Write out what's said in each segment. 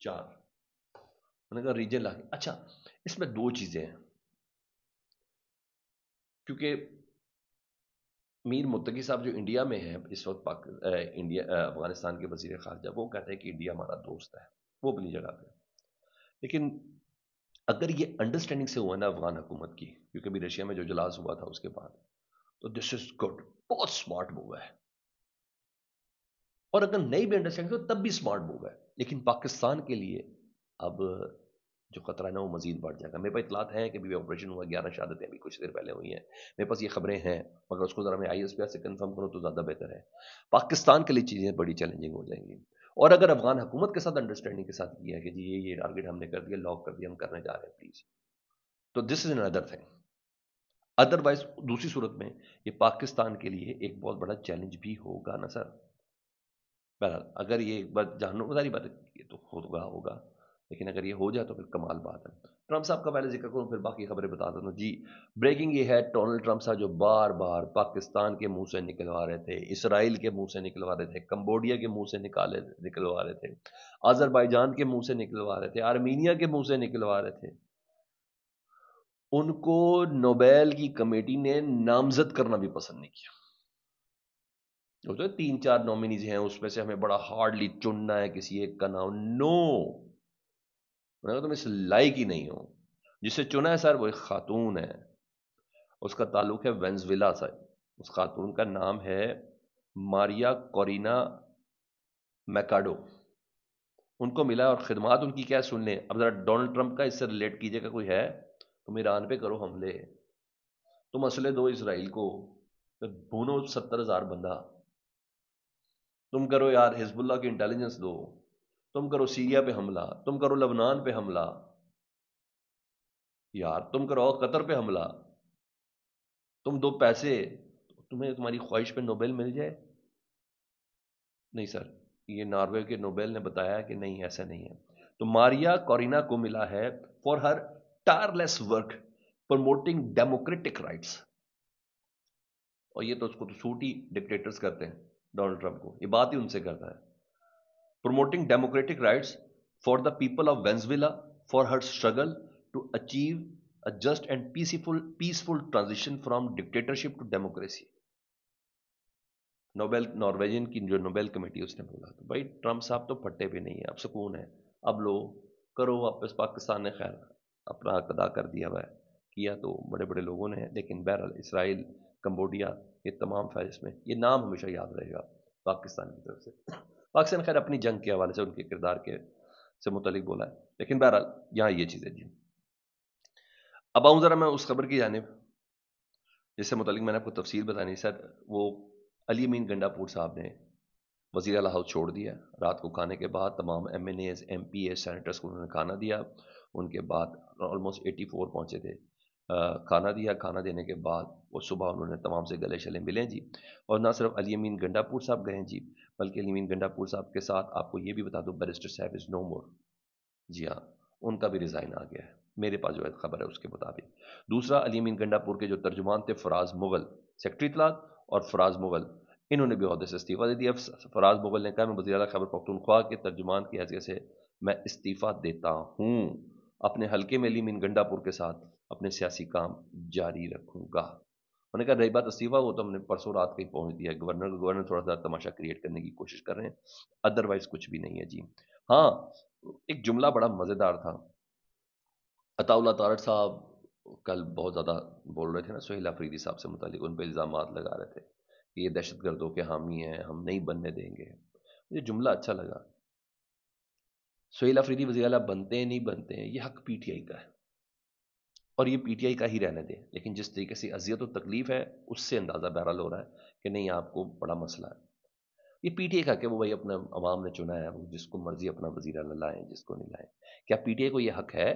4। نے کہا ریجن لا کے. اچھا اس میں دو چیزیں ہیں، کیونکہ میر متقی صاحب جو انڈیا میں ہیں اس وقت افغانستان کے وزیر خارجہ، وہ کہتے ہیں کہ انڈیا ہمارا دوست ہے، وہ اپنی جگہ پہ. لیکن اگر یہ انڈرسٹینڈنگ سے ہوا نا افغان حکومت کی، کیونکہ بھی رشیا میں جو اجلاس ہوا تھا اس کے بعد، تو دس از گڈ، بہت اسمارٹ موو ہے. اور اگر نہیں بھی انڈرسٹینڈ تو تب بھی اسمارٹ موو ہے. لیکن پاکستان کے لیے اب جو خطرہ ہے نا وہ مزید بڑھ جائے گا. میرے پاس اطلاعات ہیں کہ بھی آپریشن ہوا، 11 شہادتیں ابھی کچھ دیر پہلے ہوئی ہیں، میرے پاس یہ خبریں ہیں، مگر اس کو ذرا میں آئی ایس پی سے کنفرم کروں تو زیادہ بہتر ہے. پاکستان کے لیے چیزیں بڑی چیلنجنگ ہو جائیں گی. اور اگر افغان حکومت کے ساتھ انڈرسٹینڈنگ کے ساتھ کیا کہ جی یہ ٹارگیٹ ہم نے کر دیا، لاک کر دیا، ہم کرنے جا رہے ہیں پلیز، تو this is another thing. Otherwise دوسری صورت میں یہ پاکستان کے لیے ایک بہت بڑا چیلنج بھی ہوگا نا سر. بہرحال اگر یہ ایک بات جانو ساری بات یہ تو ہوگا، لیکن اگر یہ ہو جائے تو پھر کمال بات ہے. ٹرمپ صاحب کا پہلے ذکر کروں پھر باقی خبریں بتا دیتا ہوں. جی بریکنگ یہ ہے، ڈونلڈ ٹرمپ صاحب جو بار بار پاکستان کے منہ سے نکلوا رہے تھے، اسرائیل کے منہ سے نکلوا رہے تھے، کمبوڈیا کے منہ سے نکلوا رہے تھے، آذربائیجان کے منہ سے نکلوا رہے تھے، آرمینیا کے منہ سے نکلوا رہے تھے، ان کو نوبیل کی کمیٹی نے نامزد کرنا بھی پسند نہیں کیا. تو 3-4 نومینیز ہیں، اس میں سے ہمیں بڑا ہارڈلی چننا ہے کسی ایک کا نام. نو، تم اس لائق ہی نہیں ہو. جسے چنا ہے سر وہ ایک خاتون ہے، اس کا تعلق ہے وینزویلا سے. اس خاتون کا نام ہے ماریا کورینا میکاڈو. ان کو ملا اور خدمات ان کی کیا سن لیں. اب ذرا ڈونلڈ ٹرمپ کا اس سے ریلیٹ کیجئے گا کوئی ہے، تم ایران پہ کرو حملے، تم اسلحے دو اسرائیل کو، بھونو 70,000 بندہ، تم کرو یار حزب اللہ کی انٹیلیجنس دو، تم کرو سیریا پہ حملہ، تم کرو لبنان پہ حملہ، یار تم کرو قطر پہ حملہ، تم دو پیسے، تمہیں تمہاری خواہش پہ نوبیل مل جائے. نہیں سر، یہ ناروے کے نوبیل نے بتایا کہ نہیں ایسا نہیں ہے. تو ماریا کورینا کو ملا ہے for her tireless work promoting democratic rights. اور یہ تو اس کو تو سوٹ ہی ڈکٹیٹرز کرتے ہیں، ڈونلڈ ٹرمپ کو یہ بات ہی ان سے کرتا ہے. promoting democratic rights for the people of Venezuela for her struggle to achieve a just and peaceful transition from dictatorship to democracy. Norwegian کی جو نوبیل کمیٹی اس نے بولا تو بھائی ٹرمپ صاحب تو پھٹے پہ نہیں ہے، اب سکون ہے، اب لو کرو واپس. پاکستان نے خیر اپنا حق ادا کر دیا ہوا ہے، کیا تو بڑے بڑے لوگوں نے ہے، لیکن بہرحال اسرائیل، کمبوڈیا، یہ تمام فہرست میں یہ نام ہمیشہ یاد رہے گا پاکستان کی طرف سے. پاکستان خیر اپنی جنگ کے حوالے سے ان کے کردار کے سے متعلق بولا ہے، لیکن بہرحال یہاں یہ چیزیں جی. اب آؤں ذرا میں اس خبر کی جانب جس سے متعلق میں نے آپ کو تفصیل بتانی سر. وہ علی امین گنڈا پور صاحب نے وزیر اعلیٰ ہاؤس چھوڑ دیا. رات کو کھانے کے بعد تمام M N As, M P A, senators کو انہوں نے کھانا دیا. ان کے بعد آلموسٹ 84 پہنچے تھے، کھانا دیا. کھانا دینے کے بعد وہ صبح انہوں نے تمام سے گلے شلے ملیں جی. اور نہ صرف علی امین گنڈا پور صاحب گئے جی، بلکہ علی امین گنڈا پور صاحب کے ساتھ آپ کو یہ بھی بتا دوں بیرسٹر صاحب از نو مور. جی ہاں، ان کا بھی ریزائن آ گیا ہے میرے پاس جو ہے خبر ہے اس کے مطابق. دوسرا علی امین گنڈا پور کے جو ترجمان تھے فراز مغل، سیکرٹری اطلاعات، اور فراز مغل، انہوں نے بھی عہدے سے استعفیٰ دے دیا. فراز مغل نے کہا میں وزیر اعلیٰ خیبر پختونخوا کے ترجمان کی حیثیت سے میں استعفیٰ دیتا ہوں، اپنے حلقے میں علی امین گنڈا پور کے ساتھ اپنے سیاسی کام جاری رکھوں گا. میں نے کہا رہی بات استعفیٰ، وہ تو ہم نے پرسوں رات کہیں پہنچ دیا گورنر تھوڑا سا تماشا کریٹ کرنے کی کوشش کر رہے ہیں، ادروائز کچھ بھی نہیں ہے جی. ہاں ایک جملہ بڑا مزیدار تھا، عطا اللہ طارق صاحب کل بہت زیادہ بول رہے تھے نا سہیل افریدی صاحب سے متعلق، ان پہ الزامات لگا رہے تھے کہ یہ دہشت گردوں کے حامی ہیں، ہم نہیں بننے دیں گے. مجھے جملہ اچھا لگا. سہیل افریدی وزیر اعلیٰ بنتے ہیں نہیں بنتے ہیں یہ حق پی ٹی آئی کا ہے، اور یہ پی ٹی آئی کا ہی رہنے دیں. لیکن جس طریقے سے اذیت و تکلیف ہے اس سے اندازہ بہرحال ہو رہا ہے کہ نہیں آپ کو بڑا مسئلہ ہے. یہ پی ٹی آئی کا کہ وہ بھائی اپنا عوام نے چنا ہے، وہ جس کو مرضی اپنا وزیر اعلیٰ لائیں، جس کو نہیں لائیں. کیا پی ٹی آئی کو یہ حق ہے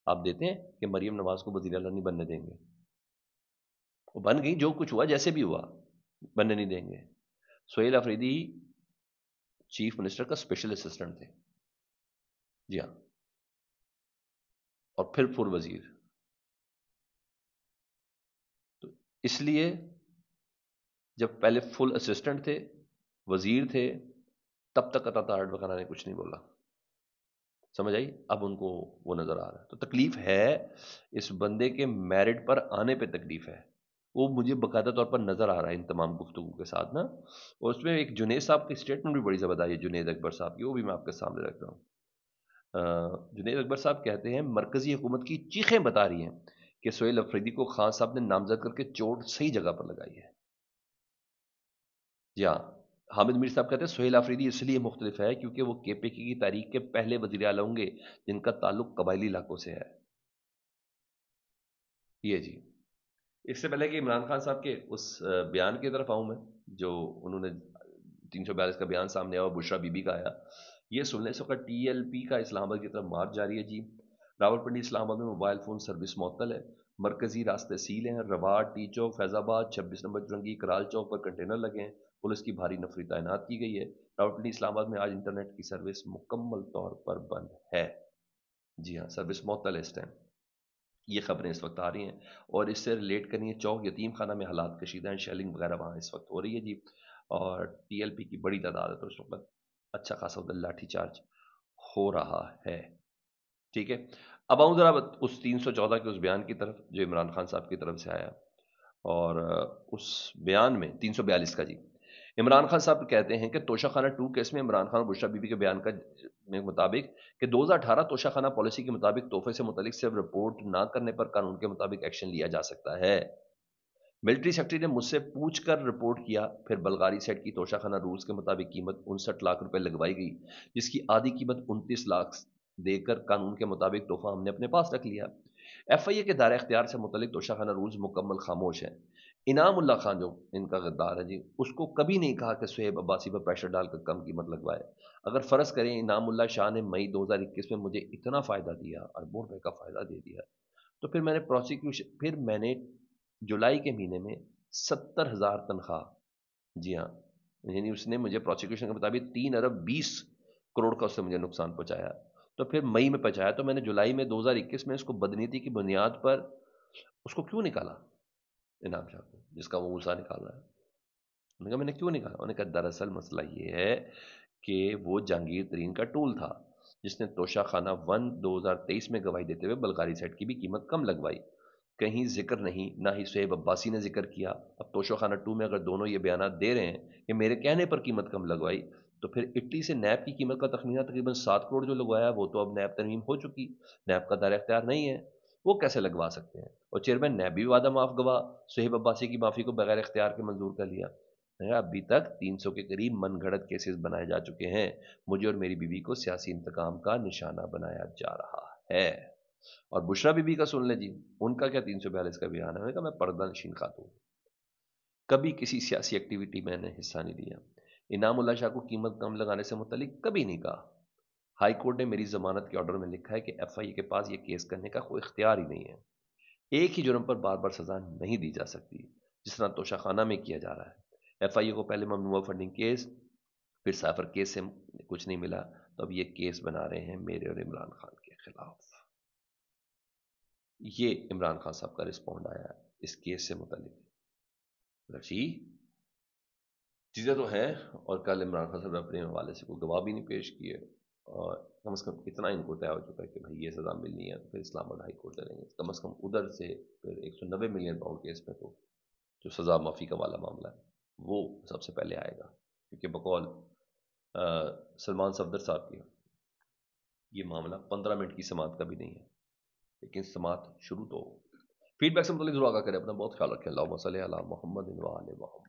آپ دیتے ہیں کہ مریم نواز کو وزیر اعلیٰ نہیں بننے دیں گے؟ وہ بن گئی، جو کچھ ہوا جیسے بھی ہوا بننے نہیں دیں گے. سہیل افریدی چیف منسٹر کا اسپیشل اسسٹنٹ تھے جی ہاں، اور پھر فل وزیر. تو اس لیے جب پہلے فل اسسٹنٹ تھے، وزیر تھے، تب تک عطا طارق وغیرہ نے کچھ نہیں بولا. سمجھ آئی؟ اب ان کو وہ نظر آ رہا ہے، تو تکلیف ہے، اس بندے کے میرٹ پر آنے پہ تکلیف ہے، وہ مجھے باقاعدہ طور پر نظر آ رہا ہے ان تمام گفتگو کے ساتھ نا. اور اس میں ایک جنید صاحب کی اسٹیٹمنٹ بھی بڑی زبردست ہے، جنید اکبر صاحب کی، وہ بھی میں آپ کے سامنے رکھ رہا ہوں. جنید اکبر صاحب کہتے ہیں مرکزی حکومت کی چیخیں بتا رہی ہیں کہ سہیل افریدی کو خان صاحب نے نامزد کر کے چوٹ صحیح جگہ پر لگائی ہے. جی ہاں، حامد میر صاحب کہتے ہیں سہیل آفریدی اس لیے مختلف ہے کیونکہ وہ کے پی کی تاریخ کے پہلے وزیر اعلیٰ ہوں گے جن کا تعلق قبائلی علاقوں سے ہے. یہ جی، اس سے پہلے کہ عمران خان صاحب کے اس بیان کی طرف آؤں میں، جو انہوں نے 342 کا بیان سامنے آیا اور بشرا بی بی کا آیا، یہ سننے سے ٹی ایل پی کا اسلام آباد کی طرف مارچ جاری ہے جی. راولپنڈی اسلام آباد میں موبائل فون سروس معطل ہے، مرکزی راستے سیل ہیں، رواڑ، ٹی چوک، فیض آباد، 26 نمبر چرنگی، کرال چوک پر کنٹینر لگے ہیں، پولیس کی بھاری نفری تعینات کی گئی ہے. راولپنڈی اسلام آباد میں آج انٹرنیٹ کی سروس مکمل طور پر بند ہے. جی ہاں، سروس معطل ہے اس ٹائم. یہ خبریں اس وقت آ رہی ہیں اور اس سے ریلیٹ کرنی ہے. چوک یتیم خانہ میں حالات کشیدہ ہیں، شیلنگ وغیرہ وہاں اس وقت ہو رہی ہے جی. اور ٹی ایل پی کی بڑی تعداد ہے تو اس وقت اچھا خاصا ادھر لاٹھی چارج ہو رہا ہے. ٹھیک ہے، اب آؤں ذرا اس 314 کے اس بیان کی طرف جو عمران خان صاحب کی طرف سے آیا. اور اس بیان میں 342 کا جی، عمران خان صاحب کہتے ہیں کہ توشہ خانہ 2 کیس میں عمران خان اور بشرا بی بی کے بیان کا مطابق کہ 2018 توشہ خانہ پالیسی کے مطابق تحفے سے متعلق صرف رپورٹ نہ کرنے پر قانون کے مطابق ایکشن لیا جا سکتا ہے. ملٹری سیکرٹری نے مجھ سے پوچھ کر رپورٹ کیا، پھر بلغاری سیٹ کی توشہ خانہ رولز کے مطابق قیمت 59 لاکھ روپے لگوائی گئی، جس کی آدھی قیمت 29 لاکھ دے کر قانون کے مطابق تحفہ ہم نے اپنے پاس رکھ لیا. ایف آئی اے کے دائرہ اختیار سے متعلق توشہ خانہ رولز مکمل خاموش ہیں. انعام اللہ خان جو ان کا غدار ہے جی، اس کو کبھی نہیں کہا کہ سہیب عباسی پر پریشر ڈال کر کم قیمت لگوائے. اگر فرض کریں انعام اللہ شاہ نے مئی 2021 میں مجھے اتنا فائدہ دیا، اربوں روپے کا فائدہ دے دیا، تو پھر میں نے جولائی کے مہینے میں 70,000 تنخواہ، جی ہاں، یعنی اس نے مجھے پروسیکیوشن کے مطابق 3 ارب 20 کروڑ کا اس سے مجھے نقصان پہنچایا. تو پھر مئی میں پہنچایا تو میں نے جولائی میں 2021 میں اس کو بدنیتی کی بنیاد پر اس کو کیوں نکالا انعام شاہ کو، جس کا وہ موسا نکال رہا ہے. انہوں نے کہا میں نے کیوں نکالا؟ انہوں نے کہا دراصل مسئلہ یہ ہے کہ وہ جہانگیر ترین کا ٹول تھا جس نے توشہ خانہ 1 2023 میں گواہی دیتے ہوئے بلغاری سیٹ کی بھی قیمت کم لگوائی. کہیں ذکر نہیں، نہ ہی سہیب عباسی نے ذکر کیا. اب توشہ خانہ 2 میں اگر دونوں یہ بیانات دے رہے ہیں کہ میرے کہنے پر قیمت کم لگوائی، تو پھر اٹلی سے نیب کی قیمت کا تخمینہ تقریباً 7 کروڑ جو لگوایا وہ تو اب نیب ترمیم ہو چکی، نیب کا دائرہ اختیار نہیں ہے، وہ کیسے لگوا سکتے ہیں؟ اور چیئرمین نیب بھی وعدہ معاف گواہ سہیب عباسی کی معافی کو بغیر اختیار کے منظور کر لیا. ابھی تک 300 کے قریب من گھڑت کیسز بنائے جا چکے ہیں، مجھے اور میری بیوی کو سیاسی انتقام کا نشانہ بنایا جا رہا ہے. اور بشرا بی بی کا سن لیں جی، ان کا کیا 342 کا بیان ہے. میں نے کہا میں پردہ نشین خاتون، کبھی کسی سیاسی ایکٹیویٹی میں نے حصہ نہیں لیا. انعام اللہ شاہ کو قیمت کم لگانے سے متعلق کبھی نہیں کہا. ہائی کورٹ نے میری ضمانت کے آرڈر میں لکھا ہے کہ ایف آئی اے کے پاس یہ کیس کرنے کا کوئی اختیار ہی نہیں ہے. ایک ہی جرم پر بار بار سزا نہیں دی جا سکتی جس طرح توشہ خانہ میں کیا جا رہا ہے. ایف آئی اے کو پہلے ممنوعہ فنڈنگ کیس، پھر سائفر کیس سے کچھ نہیں ملا، تو اب یہ کیس بنا رہے ہیں میرے اور عمران خان کے خلاف. یہ عمران خان صاحب کا رسپونڈ آیا اس کیس سے متعلق. جی چیزیں تو ہیں، اور کل عمران خان صاحب نے اپنے حوالے سے کوئی گواہ بھی نہیں پیش کیے، اور کم از کم اتنا ان کو طے ہو چکا ہے کہ بھائی یہ سزا ملنی ہے تو پھر اسلام آباد ہائی کورٹ چلیں گے. کم از کم ادھر سے پھر 190 ملین پاؤنڈ کیس میں تو جو سزا معافی کا والا معاملہ ہے وہ سب سے پہلے آئے گا، کیونکہ بقول سلمان صفدر صاحب کی یہ معاملہ 15 منٹ کی سماعت کا بھی نہیں ہے، لیکن سماعت شروع تو ہو. فیڈ بیک سے متعلق ضرور آگاہ کریں. اپنا بہت خیال رکھیں. اللہم صلی علی محمد و آل محمد.